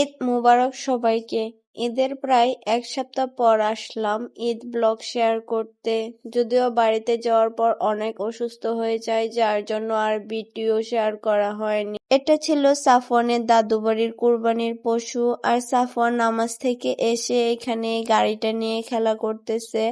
ঈদ মুবারক সবাইকে। ঈদের প্রায় এক সপ্তাহ পর আসলাম ঈদ ব্লগ শেয়ার করতে। যদিও বাড়িতে যাওয়ার পর অনেক অসুস্থ হয়ে যায়, যার জন্য আর ভিডিও শেয়ার করা হয়নি। এটা ছিল সাফওয়ানের দাদু বাড়ির কুরবানির পশু, আর সাফওয়ান নামাজ থেকে এসে এখানে গাড়িটা নিয়ে খেলা করতেছে।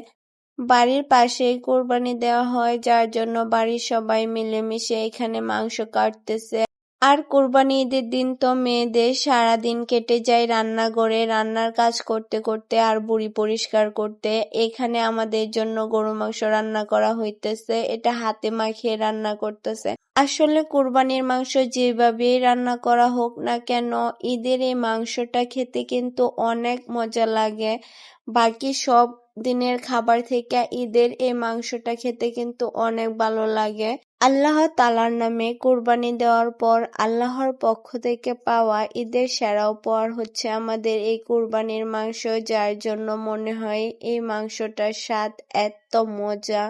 বাড়ির পাশেই কোরবানি দেওয়া হয়, যার জন্য বাড়ির সবাই মিলেমিশে এখানে মাংস কাটতেছে। আর কোরবানি ঈদের দিন তো মেয়েদের সারাদিন কেটে যায় রান্নাঘরে রান্নার কাজ করতে করতে আর বুড়ি পরিষ্কার করতে। এখানে আমাদের জন্য গরু মাংস রান্না করা হইতেছে, এটা হাতে মাখিয়ে রান্না করতেছে। আসলে কোরবানির মাংস যেভাবেই রান্না করা হোক না কেন, ঈদের এই মাংসটা খেতে কিন্তু অনেক মজা লাগে। বাকি সব দিনের খাবার থেকে ঈদের এই মাংসটা খেতে কিন্তু অনেক ভালো লাগে। আল্লাহ তাআলার নামে কোরবানি দেওয়ার পর আল্লাহর পক্ষ থেকে পাওয়া ঈদের সেরা উপহার হচ্ছে আমাদের এই কোরবানির মাংস, যার জন্য মনে হয় এই মাংসটার স্বাদ এত মজা।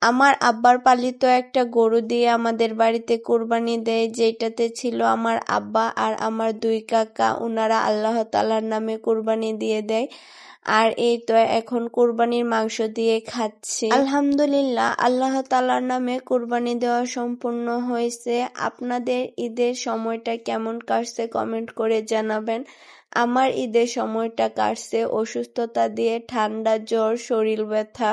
আমার আব্বার পালিত একটা গরু দিয়ে আমাদের বাড়িতে কোরবানি দেয়, যেটাতে ছিল আমার আব্বা আর আমার দুই কাকা। উনারা আল্লাহ তাআলার নামে কোরবানি দিয়ে দেয়, আর এই তো এখন কোরবানির মাংস দিয়ে খাচ্ছি। আলহামদুলিল্লাহ, আল্লাহ তাআলার নামে কোরবানি দেওয়া সম্পূর্ণ হয়েছে। আপনাদের ঈদের সময়টা কেমন কাটছে কমেন্ট করে জানাবেন। আমার ঈদের সময়টা কাটছে অসুস্থতা দিয়ে, ঠান্ডা, জ্বর, শরীর ব্যথা।